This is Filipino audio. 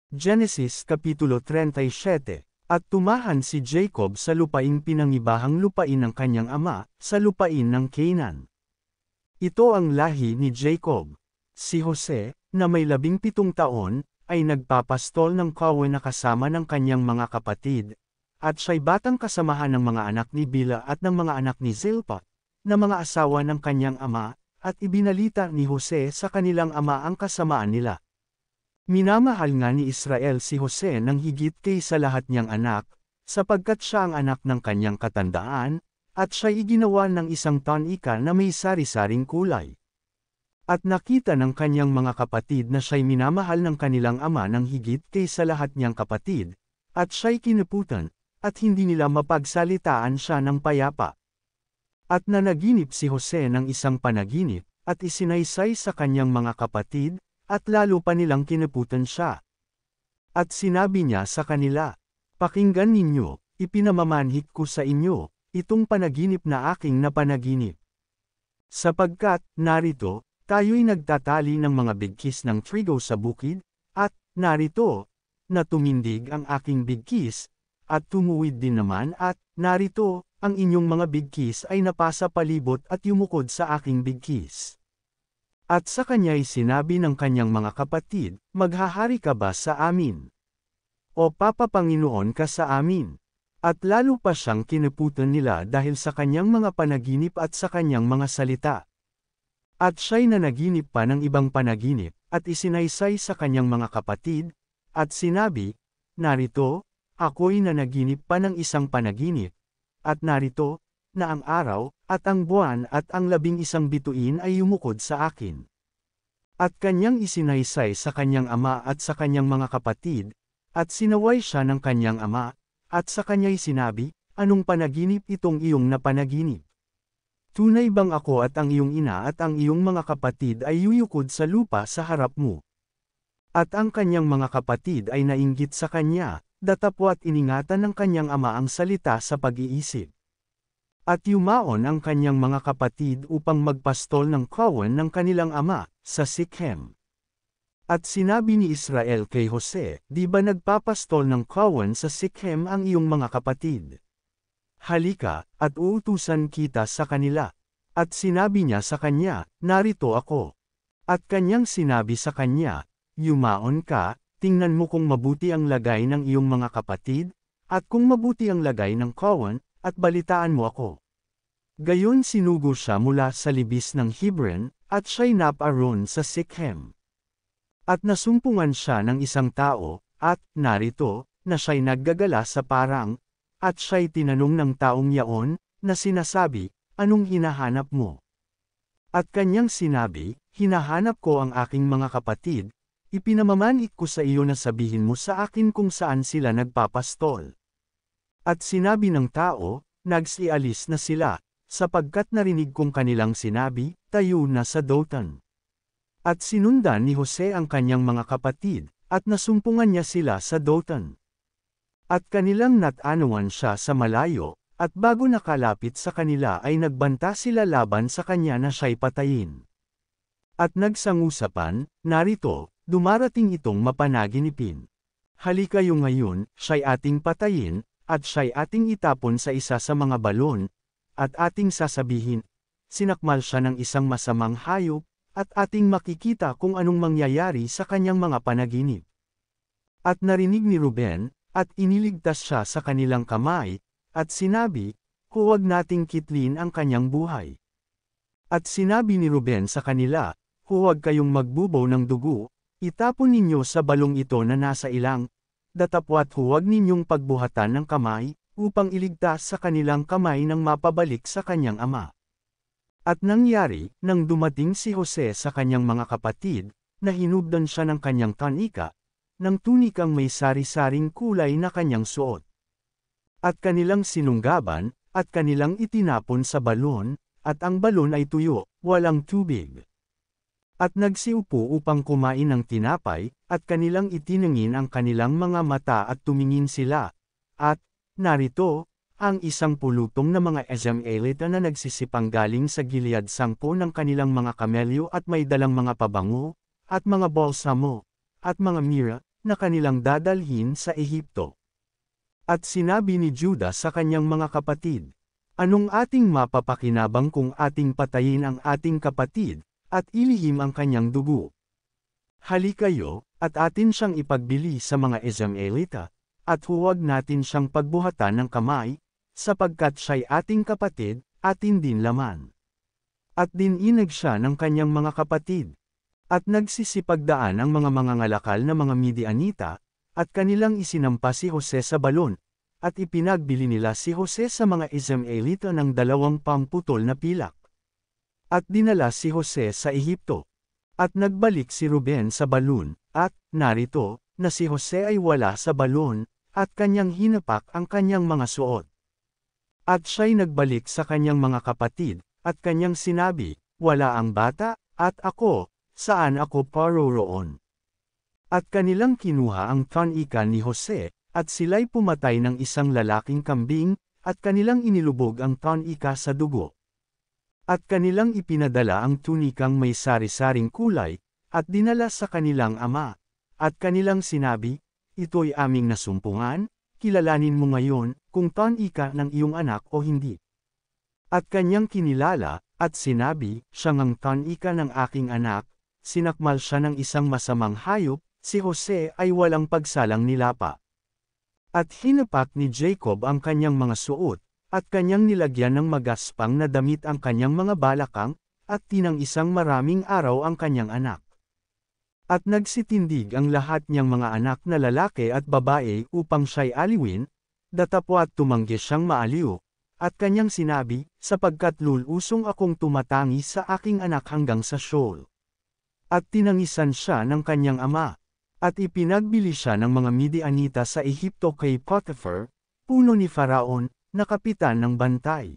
Genesis Kapitulo 37. At tumahan si Jacob sa lupaing pinangibahang lupain ng kanyang ama, sa lupain ng Canaan. Ito ang lahi ni Jacob. Si Jose, na may 17 taon, ay nagpapastol ng kawan na kasama ng kanyang mga kapatid, at siya'y batang kasamahan ng mga anak ni Bila at ng mga anak ni Zilpa, na mga asawa ng kanyang ama, at ibinalita ni Jose sa kanilang ama ang kasamaan nila. Minamahal nga ni Israel si Jose ng higit kaysa lahat niyang anak, sapagkat siya ang anak ng kanyang katandaan, at siya'y iginawa ng isang tanika na may sari-saring kulay. At nakita ng kanyang mga kapatid na siya'y minamahal ng kanilang ama ng higit kaysa lahat niyang kapatid, at siya'y kinaputan, at hindi nila mapagsalitaan siya ng payapa. At nanaginip si Jose ng isang panaginip, at isinaysay sa kanyang mga kapatid, at lalo pa nilang kinaputan siya. At sinabi niya sa kanila, "Pakinggan ninyo, ipinamamanhik ko sa inyo, itong panaginip na aking napanaginip. Sapagkat, narito, tayo'y nagtatali ng mga bigkis ng trigo sa bukid, at, narito, na tumindig ang aking bigkis, at tumuwid din naman at, narito, ang inyong mga bigkis ay napasa palibot at yumukod sa aking bigkis." At sa kanya'y sinabi ng kanyang mga kapatid, "Maghahari ka ba sa amin? O papapanginoon ka sa amin?" At lalo pa siyang kinaputan nila dahil sa kanyang mga panaginip at sa kanyang mga salita. At siya'y nanaginip pa ng ibang panaginip, at isinaysay sa kanyang mga kapatid, at sinabi, "Narito, ako'y nanaginip pa ng isang panaginip, at narito, na ang araw, at ang buwan at ang 11 bituin ay yumukod sa akin." At kanyang isinaysay sa kanyang ama at sa kanyang mga kapatid, at sinaway siya ng kanyang ama, at sa kanya'y sinabi, "Anong panaginip itong iyong napanaginip? Tunay bang ako at ang iyong ina at ang iyong mga kapatid ay yuyukod sa lupa sa harap mo?" At ang kanyang mga kapatid ay nainggit sa kanya, datapwat iningatan ng kanyang ama ang salita sa pag-iisip. At yumaon ang kanyang mga kapatid upang magpastol ng kawan ng kanilang ama, sa Sikhem. At sinabi ni Israel kay Jose, "Di ba nagpapastol ng kawan sa Sikhem ang iyong mga kapatid? Halika, at uutusan kita sa kanila." At sinabi niya sa kanya, "Narito ako." At kanyang sinabi sa kanya, "Yumaon ka, tingnan mo kung mabuti ang lagay ng iyong mga kapatid, at kung mabuti ang lagay ng kawan, at balitaan mo ako." Gayon sinugo siya mula sa libis ng Hebron, at siya'y naparoon sa Sikhem. At nasumpungan siya ng isang tao, at, narito, na siya'y naggagala sa parang, at siya'y tinanong ng taong yaon, na sinasabi, "Anong hinahanap mo?" At kanyang sinabi, "Hinahanap ko ang aking mga kapatid, ipinamamanhik ko sa iyo na sabihin mo sa akin kung saan sila nagpapastol." At sinabi ng tao, "Nagsialis na sila, sapagkat narinig kong kanilang sinabi, tayo na sa Dothan." At sinundan ni Jose ang kanyang mga kapatid, at nasumpungan niya sila sa Dothan. At kanilang nat-anuan siya sa malayo, at bago nakalapit sa kanila ay nagbanta sila laban sa kanya na siya'y patayin. At nagsangusapan, narito, dumarating itong mapanaginipin. Halikayo ngayon, siya'y ating patayin, at siya'y ating itapon sa isa sa mga balon, at ating sasabihin, sinakmal siya ng isang masamang hayop, at ating makikita kung anong mangyayari sa kanyang mga panaginip. At narinig ni Ruben, at iniligtas siya sa kanilang kamay, at sinabi, "Huwag nating kitlin ang kanyang buhay." At sinabi ni Ruben sa kanila, "Huwag kayong magbubaw ng dugo, itapon ninyo sa balong ito na nasa ilang, datapwat huwag ninyong pagbuhatan ng kamay, upang iligtas sa kanilang kamay nang mapabalik sa kanyang ama." At nangyari, nang dumating si Jose sa kanyang mga kapatid, na hinubdan siya ng kanyang tanika, ng tunikang may sari-saring kulay na kanyang suot. At kanilang sinunggaban, at kanilang itinapon sa balon, at ang balon ay tuyo, walang tubig. At nagsiupo upang kumain ng tinapay, at kanilang itiningin ang kanilang mga mata at tumingin sila, at, narito, ang isang pulutong na mga Ezem-elita na nagsisipang galing sa Gilead 10 ng kanilang mga kamelyo at may dalang mga pabango, at mga balsamo, at mga mira, na kanilang dadalhin sa Ehipto. At sinabi ni Judah sa kanyang mga kapatid, "Anong ating mapapakinabang kung ating patayin ang ating kapatid, at ilihim ang kanyang dugo? Halikayo, at atin siyang ipagbili sa mga Izraelita, at huwag natin siyang pagbuhatan ng kamay, sapagkat siya'y ating kapatid, atin din laman." At dininag siya ng kanyang mga kapatid. At nagsisipagdaan ang mga mangangalakal na mga Midianita, at kanilang isinampa si Jose sa balon, at ipinagbili nila si Jose sa mga Izraelita ng 20 na pilak. At dinala si Jose sa Ehipto. At nagbalik si Ruben sa balon, at, narito, na si Jose ay wala sa balon, at kanyang hinapak ang kanyang mga suot. At siya'y nagbalik sa kanyang mga kapatid, at kanyang sinabi, "Wala ang bata, at ako, saan ako paroroon?" At kanilang kinuha ang tanikan ni Jose, at sila'y pumatay ng isang lalaking kambing, at kanilang inilubog ang tanika sa dugo. At kanilang ipinadala ang tunikang may sari-saring kulay, at dinala sa kanilang ama. At kanilang sinabi, "Ito'y aming nasumpungan, kilalanin mo ngayon, kung tanika ng iyong anak o hindi." At kanyang kinilala, at sinabi, "Siya ngang tanika ng aking anak." Sinakmal siya ng isang masamang hayop, si Jose ay walang pagsalang nilapa. At hinapak ni Jacob ang kanyang mga suot, at kanyang nilagyan ng magaspang na damit ang kanyang mga balakang, at tinang isang maraming araw ang kanyang anak. At nagsitindig ang lahat niyang mga anak na lalaki at babae upang siya'y aliwin, datapwat tumanggi siyang maaliw, at kanyang sinabi, "Sapagkat lulusong akong tumatangi sa aking anak hanggang sa Sheol." At tinangisan siya ng kanyang ama. At ipinagbili siya ng mga Midianita sa Ehipto kay Potiphar, puno ni Faraon, na kapitan ng bantay.